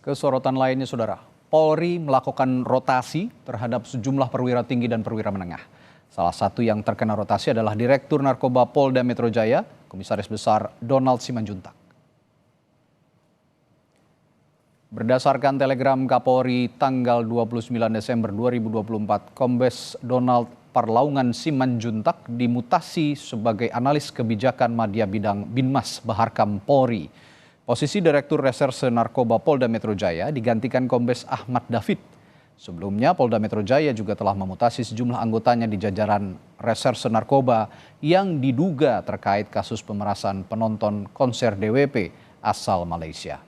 Kesorotan lainnya, Saudara, Polri melakukan rotasi terhadap sejumlah perwira tinggi dan perwira menengah. Salah satu yang terkena rotasi adalah Direktur Narkoba Polda Metro Jaya, Komisaris Besar Donald Simanjuntak. Berdasarkan telegram Kapolri tanggal 29 Desember 2024, Kombes Donald Parlaungan Simanjuntak dimutasi sebagai analis kebijakan Madya Bidang Binmas Baharkam Polri. Posisi Direktur Reserse Narkoba Polda Metro Jaya digantikan Kombes Ahmad David. Sebelumnya Polda Metro Jaya juga telah memutasi sejumlah anggotanya di jajaran Reserse Narkoba yang diduga terkait kasus pemerasan penonton konser DWP asal Malaysia.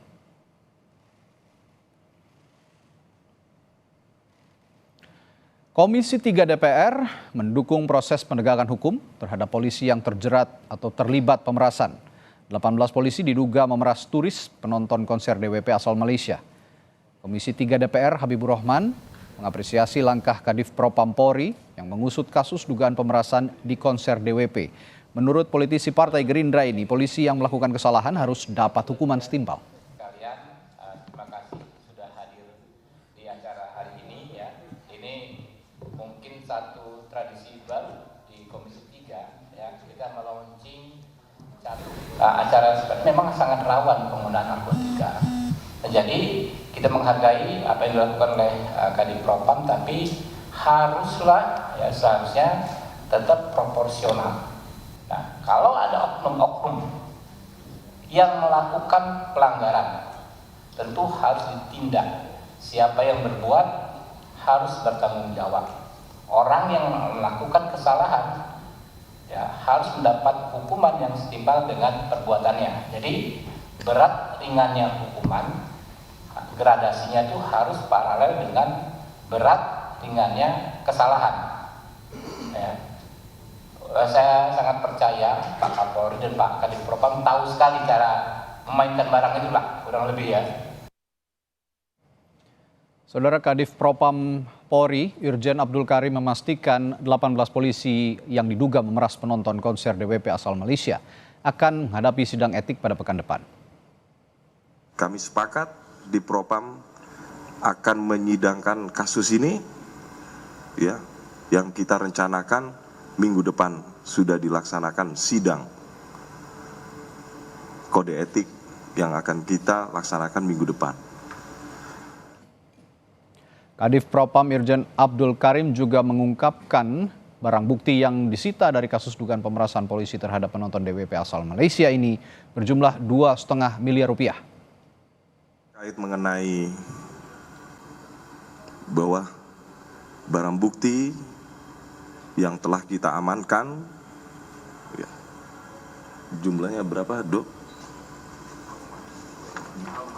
Komisi 3 DPR mendukung proses penegakan hukum terhadap polisi yang terjerat atau terlibat pemerasan. 18 polisi diduga memeras turis penonton konser DWP asal Malaysia. Komisi 3 DPR Habibur Rahman mengapresiasi langkah Kadif Propam Polri yang mengusut kasus dugaan pemerasan di konser DWP. Menurut politisi Partai Gerindra ini, polisi yang melakukan kesalahan harus dapat hukuman setimpal. Terima kasih sudah hadir di acara hari ini ya. Ini mungkin satu tradisi baru di Komisi 3 ya. Kita melaunching acara seperti memang sangat rawan penggunaan narkotika. Jadi kita menghargai apa yang dilakukan oleh Kadif Propam, tapi haruslah ya seharusnya tetap proporsional. Nah, kalau ada oknum-oknum yang melakukan pelanggaran, tentu harus ditindak. Siapa yang berbuat harus bertanggung jawab. Orang yang melakukan kesalahan ya harus mendapat hukuman yang setimpal dengan perbuatannya. Jadi berat ringannya hukuman, gradasinya itu harus paralel dengan berat ringannya kesalahan. Ya. Saya sangat percaya Pak Kapolri dan Pak Kadif Propam tahu sekali cara memainkan barang itulah, kurang lebih ya. Saudara, Kadif Propam Polri, Irjen Abdul Karim memastikan 18 polisi yang diduga memeras penonton konser DWP asal Malaysia akan menghadapi sidang etik pada pekan depan. Kami sepakat di Propam akan menyidangkan kasus ini, ya, yang kita rencanakan minggu depan sudah dilaksanakan sidang kode etik yang akan kita laksanakan minggu depan. Kadif Propam Irjen Abdul Karim juga mengungkapkan barang bukti yang disita dari kasus dugaan pemerasan polisi terhadap penonton DWP asal Malaysia ini berjumlah 2,5 miliar rupiah. Terkait mengenai bahwa barang bukti yang telah kita amankan, ya, jumlahnya berapa, Dok?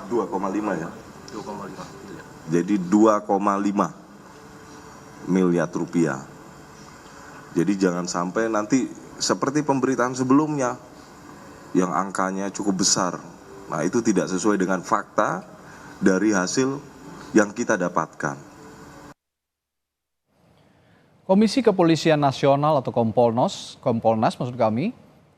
2,5 ya? 2,5. Jadi 2,5 miliar rupiah. Jadi jangan sampai nanti seperti pemberitaan sebelumnya yang angkanya cukup besar. Nah, itu tidak sesuai dengan fakta dari hasil yang kita dapatkan. Komisi Kepolisian Nasional atau Kompolnas maksud kami,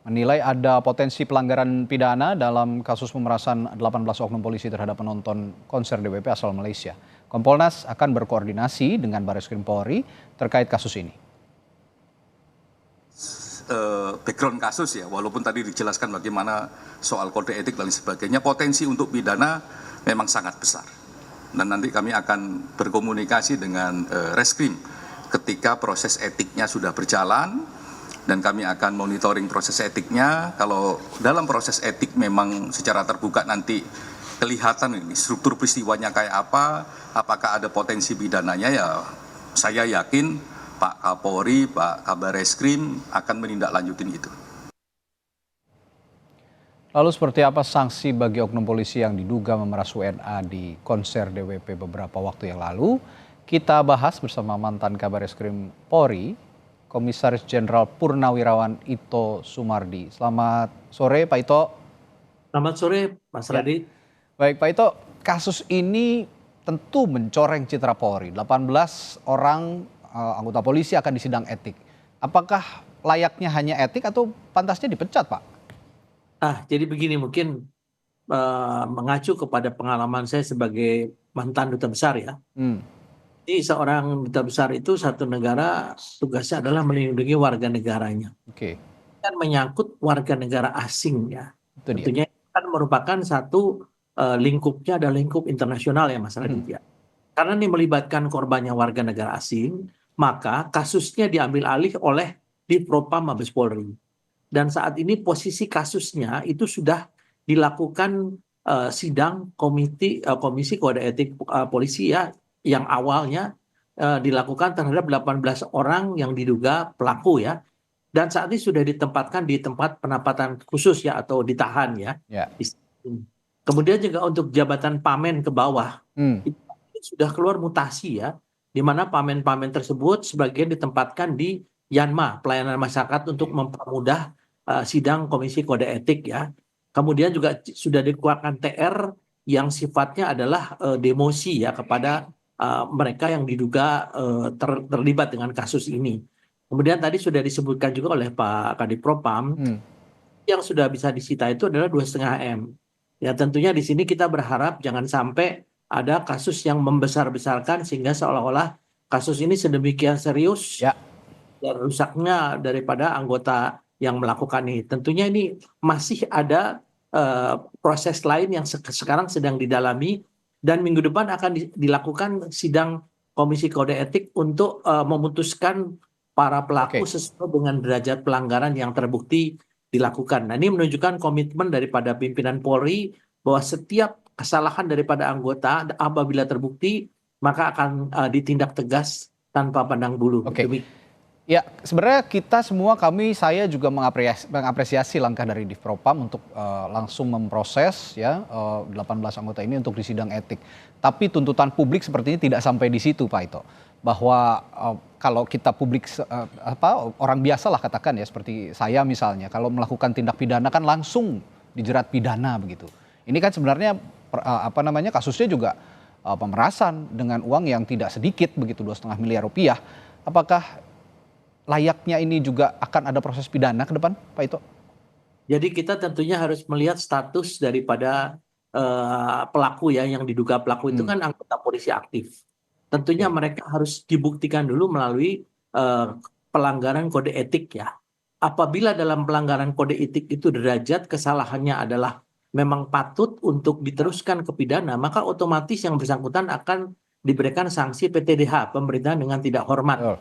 menilai ada potensi pelanggaran pidana dalam kasus pemerasan 18 oknum polisi terhadap penonton konser DWP asal Malaysia. Kompolnas akan berkoordinasi dengan Bareskrim Polri terkait kasus ini. Background kasus ya, walaupun tadi dijelaskan bagaimana soal kode etik dan sebagainya, potensi untuk pidana memang sangat besar. Dan nanti kami akan berkomunikasi dengan Reskrim ketika proses etiknya sudah berjalan, dan kami akan monitoring proses etiknya. Kalau dalam proses etik memang secara terbuka nanti kelihatan ini struktur peristiwanya kayak apa, apakah ada potensi pidananya, ya saya yakin Pak Kapolri, Pak Kabar Reskrim akan menindaklanjutin itu. Lalu seperti apa sanksi bagi oknum polisi yang diduga memeras WNA di konser DWP beberapa waktu yang lalu? Kita bahas bersama mantan Kabar Reskrim Polri, Komisaris Jenderal Purnawirawan Ito Sumardi. Selamat sore Pak Ito. Selamat sore Mas Radit. Baik Pak Ito, kasus ini tentu mencoreng citra Polri. 18 orang anggota polisi akan disidang etik. Apakah layaknya hanya etik atau pantasnya dipecat Pak? Jadi begini, mungkin mengacu kepada pengalaman saya sebagai mantan duta besar ya. Hmm, Jadi seorang duta besar itu satu negara tugasnya adalah melindungi warga negaranya. oke, Kan menyangkut warga negara asing ya. itu dia. Tentunya kan merupakan satu lingkupnya adalah lingkup internasional ya Mas Mhm. Raditya. Karena ini melibatkan korbannya warga negara asing, maka kasusnya diambil alih oleh Divpropam Mabes Polri. Dan saat ini posisi kasusnya itu sudah dilakukan sidang komisi kode etik polisi ya, yang awalnya dilakukan terhadap 18 orang yang diduga pelaku ya, dan saat ini sudah ditempatkan di tempat penempatan khusus ya, atau ditahan ya. Ya. Kemudian juga untuk jabatan pamen ke bawah Hmm, itu sudah keluar mutasi ya, di mana pamen-pamen tersebut sebagian ditempatkan di Yanma, pelayanan masyarakat untuk mempermudah sidang komisi kode etik ya. Kemudian juga sudah dikeluarkan TR yang sifatnya adalah demosi ya kepada mereka yang diduga terlibat dengan kasus ini. Kemudian tadi sudah disebutkan juga oleh Pak Kadipropam, hmm. yang sudah bisa disita itu adalah 2,5 M. Ya tentunya di sini kita berharap jangan sampai ada kasus yang membesar-besarkan sehingga seolah-olah kasus ini sedemikian serius Ya. dan rusaknya daripada anggota yang melakukan ini. Tentunya ini masih ada proses lain yang sekarang sedang didalami, dan minggu depan akan dilakukan sidang komisi kode etik untuk memutuskan para pelaku Oke. sesuai dengan derajat pelanggaran yang terbukti dilakukan. Nah, ini menunjukkan komitmen daripada pimpinan Polri bahwa setiap kesalahan daripada anggota apabila terbukti maka akan ditindak tegas tanpa pandang bulu. Oke. Demikian. Ya, sebenarnya kita semua, saya juga mengapresiasi langkah dari Divpropam untuk langsung memproses ya 18 anggota ini untuk disidang etik. Tapi tuntutan publik sepertinya tidak sampai di situ, Pak Ito. Bahwa kalau kita publik orang biasa lah katakan ya, seperti saya misalnya, kalau melakukan tindak pidana kan langsung dijerat pidana begitu. Ini kan sebenarnya kasusnya juga pemerasan dengan uang yang tidak sedikit begitu, 2,5 miliar rupiah. Apakah layaknya ini juga akan ada proses pidana ke depan, Pak Ito? Jadi kita tentunya harus melihat status daripada pelaku ya, yang diduga pelaku itu kan anggota polisi aktif. Tentunya Oke. mereka harus dibuktikan dulu melalui pelanggaran kode etik ya. Apabila dalam pelanggaran kode etik itu derajat kesalahannya adalah memang patut untuk diteruskan ke pidana, maka otomatis yang bersangkutan akan diberikan sanksi PTDH, pemberhentian dengan tidak hormat. Betul.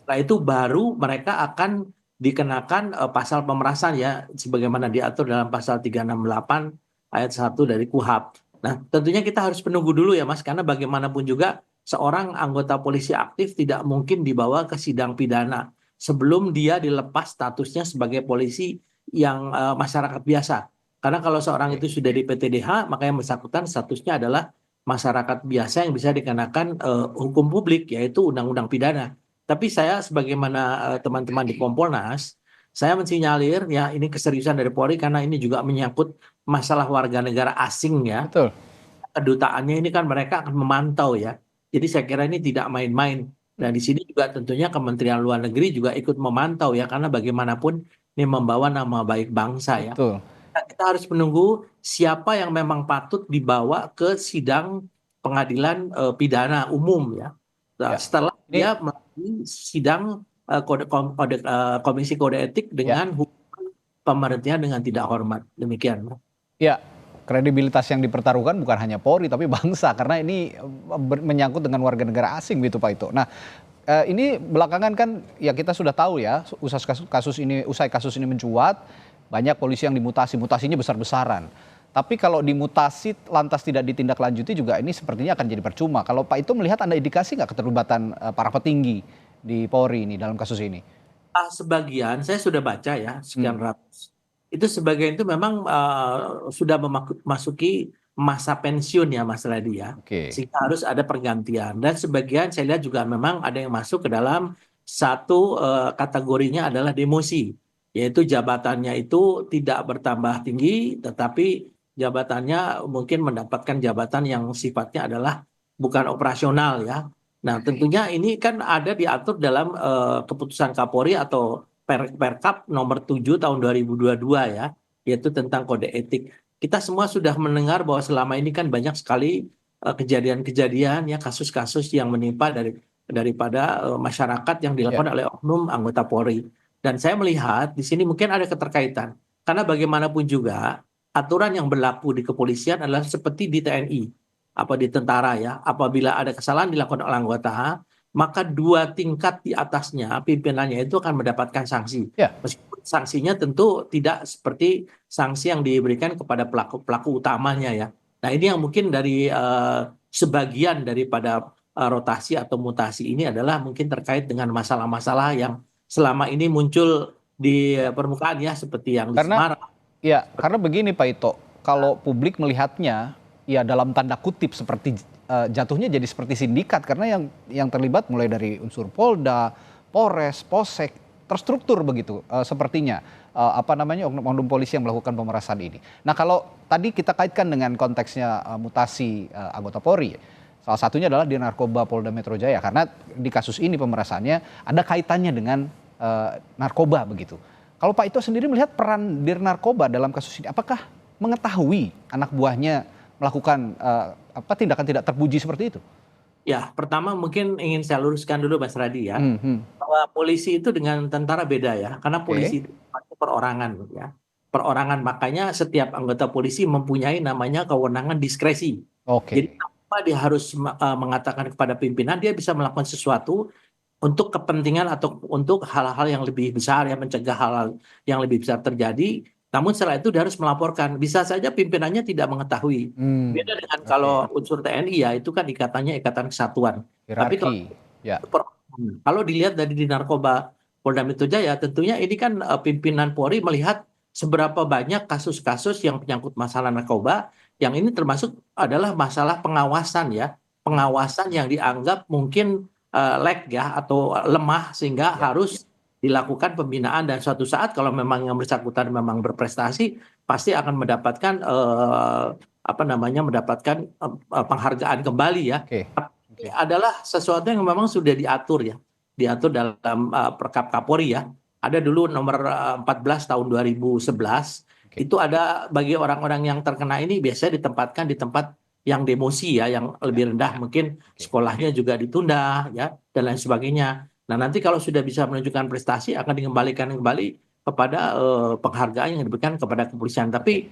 Setelah itu baru mereka akan dikenakan pasal pemerasan ya, sebagaimana diatur dalam pasal 368 ayat 1 dari KUHP. Nah, tentunya kita harus menunggu dulu ya Mas, karena bagaimanapun juga seorang anggota polisi aktif tidak mungkin dibawa ke sidang pidana sebelum dia dilepas statusnya sebagai polisi yang masyarakat biasa. Karena kalau seorang itu sudah di PTDH, maka yang bersangkutan statusnya adalah masyarakat biasa yang bisa dikenakan hukum publik, yaitu undang-undang pidana. Tapi saya sebagaimana teman-teman di Kompolnas, saya mensinyalir ya ini keseriusan dari Polri karena ini juga menyangkut masalah warga negara asing ya. Betul. Kedutaannya ini kan mereka akan memantau ya. Jadi saya kira ini tidak main-main. Dan di sini juga tentunya Kementerian Luar Negeri juga ikut memantau ya, karena bagaimanapun ini membawa nama baik bangsa ya. Betul. Nah, kita harus menunggu siapa yang memang patut dibawa ke sidang pengadilan pidana umum ya. Nah, Ya. setelah Ini dia melalui sidang komisi kode etik ya. dengan hukuman pemberhentian dengan tidak hormat. Demikian. Ya, kredibilitas yang dipertaruhkan bukan hanya Polri tapi bangsa, karena ini menyangkut dengan warga negara asing gitu, Pak Ito. Nah, ini belakangan kan ya kita sudah tahu ya, usai kasus ini mencuat, banyak polisi yang mutasinya besar-besaran. Tapi kalau dimutasi lantas tidak ditindaklanjuti juga ini sepertinya akan jadi percuma. Kalau Pak Ito melihat ada indikasi nggak keterlibatan para petinggi di Polri ini dalam kasus ini? Sebagian saya sudah baca ya, sekian ratus. Itu sebagian itu memang sudah memasuki masa pensiun ya Mas Radi ya. Oke. Sehingga harus ada pergantian. Dan sebagian saya lihat juga memang ada yang masuk ke dalam satu kategorinya adalah demosi. Yaitu jabatannya itu tidak bertambah tinggi, tetapi jabatannya mungkin mendapatkan jabatan yang sifatnya adalah bukan operasional ya. Nah, tentunya ini kan ada diatur dalam keputusan Kapolri atau Perkap nomor 7 tahun 2022 ya, yaitu tentang kode etik. kita semua sudah mendengar bahwa selama ini kan banyak sekali kejadian-kejadian ya kasus-kasus yang menimpa daripada masyarakat yang dilakukan oleh oknum anggota Polri. Dan saya melihat di sini mungkin ada keterkaitan karena bagaimanapun juga aturan yang berlaku di kepolisian adalah seperti di TNI apa di tentara ya. Apabila ada kesalahan dilakukan oleh anggota, maka 2 tingkat di atasnya pimpinannya itu akan mendapatkan sanksi. Ya. Meskipun sanksinya tentu tidak seperti sanksi yang diberikan kepada pelaku utamanya ya. Nah ini yang mungkin dari sebagian daripada rotasi atau mutasi ini adalah mungkin terkait dengan masalah-masalah yang selama ini muncul di permukaan ya seperti yang di Karena Semarang. ya, karena begini Pak Ito, kalau publik melihatnya ya dalam tanda kutip seperti jatuhnya jadi seperti sindikat karena yang terlibat mulai dari unsur Polda, Polres, Polsek terstruktur begitu sepertinya oknum polisi yang melakukan pemerasan ini. Nah kalau tadi kita kaitkan dengan konteksnya mutasi anggota Polri, salah satunya adalah di Narkoba Polda Metro Jaya karena di kasus ini pemerasannya ada kaitannya dengan narkoba begitu. Kalau Pak Ito sendiri melihat peran Dir Narkoba dalam kasus ini, apakah mengetahui anak buahnya melakukan tindakan tidak terpuji seperti itu? Ya, pertama mungkin ingin saya luruskan dulu Mas Radi ya, bahwa polisi itu dengan tentara beda ya, karena polisi itu perorangan ya. Perorangan, makanya setiap anggota polisi mempunyai namanya kewenangan diskresi. Jadi tanpa dia harus mengatakan kepada pimpinan, dia bisa melakukan sesuatu untuk kepentingan atau untuk hal-hal yang lebih besar ya, mencegah hal-hal yang lebih besar terjadi. Namun setelah itu dia harus melaporkan. Bisa saja pimpinannya tidak mengetahui. Beda dengan kalau unsur TNI ya, itu kan ikatannya ikatan kesatuan. Tapi kalau dilihat dari di Narkoba Polda Metro Jaya, tentunya ini kan pimpinan Polri melihat seberapa banyak kasus-kasus yang menyangkut masalah narkoba, yang ini termasuk adalah masalah pengawasan ya. Pengawasan yang dianggap mungkin lag ya atau lemah sehingga harus dilakukan pembinaan dan suatu saat kalau memang yang bersangkutan memang berprestasi pasti akan mendapatkan mendapatkan penghargaan kembali ya. Ini adalah sesuatu yang memang sudah diatur ya, diatur dalam Perkap Kapolri ya. Ada dulu nomor 14 tahun 2011 itu ada bagi orang-orang yang terkena ini biasanya ditempatkan di tempat yang demosi ya, yang lebih rendah, mungkin sekolahnya juga ditunda ya dan lain sebagainya. Nah nanti kalau sudah bisa menunjukkan prestasi akan dikembalikan kembali kepada penghargaan yang diberikan kepada kepolisian. Tapi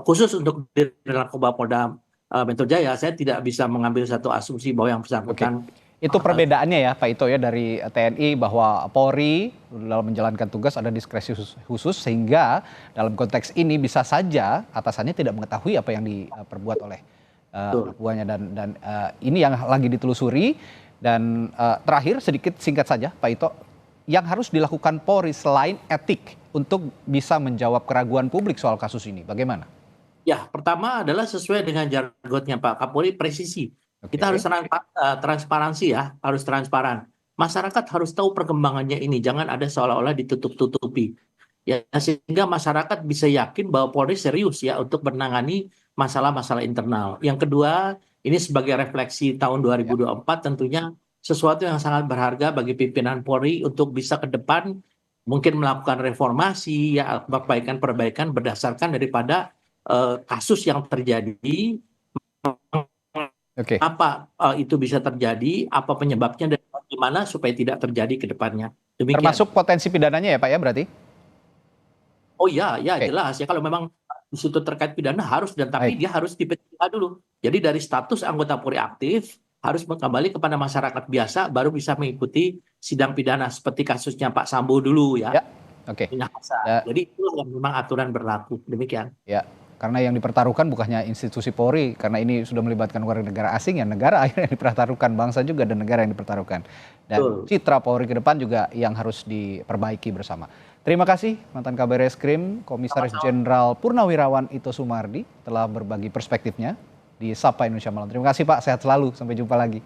khusus untuk Narkoba Polda Metro Jaya saya tidak bisa mengambil satu asumsi bahwa yang bersangkutan. Itu perbedaannya ya Pak Ito ya dari TNI bahwa Polri dalam menjalankan tugas ada diskresi khusus sehingga dalam konteks ini bisa saja atasannya tidak mengetahui apa yang diperbuat oleh anak buahnya dan ini yang lagi ditelusuri. Dan terakhir sedikit singkat saja Pak Ito, yang harus dilakukan Polri selain etik untuk bisa menjawab keraguan publik soal kasus ini, bagaimana? Ya, pertama adalah sesuai dengan jargonnya Pak Kapolri, presisi. Kita harus transparansi ya, harus transparan. Masyarakat harus tahu perkembangannya ini, jangan ada seolah-olah ditutup-tutupi. Ya, sehingga masyarakat bisa yakin bahwa Polri serius ya untuk menangani masalah-masalah internal. Yang kedua, ini sebagai refleksi tahun 2024 tentunya sesuatu yang sangat berharga bagi pimpinan Polri untuk bisa ke depan mungkin melakukan reformasi ya, perbaikan berdasarkan daripada kasus yang terjadi. Apa itu bisa terjadi, apa penyebabnya dan bagaimana supaya tidak terjadi ke depannya. Demikian. Termasuk potensi pidananya ya Pak ya berarti? Oh ya, jelas ya kalau memang di situ terkait pidana harus dan tapi dia harus di-PTK dulu. Jadi dari status anggota Polri aktif harus kembali kepada masyarakat biasa baru bisa mengikuti sidang pidana seperti kasusnya Pak Sambo dulu ya. Jadi itu yang memang aturan berlaku. Demikian. Ya, karena yang dipertaruhkan bukannya institusi Polri, karena ini sudah melibatkan warga negara asing ya, negara yang dipertaruhkan, bangsa juga dan negara yang dipertaruhkan. Dan citra Polri ke depan juga yang harus diperbaiki bersama. Terima kasih mantan Kabar Eskrim Komisaris Jenderal Purnawirawan Ito Sumardi telah berbagi perspektifnya di Sapa Indonesia Malam. Terima kasih Pak, sehat selalu, sampai jumpa lagi.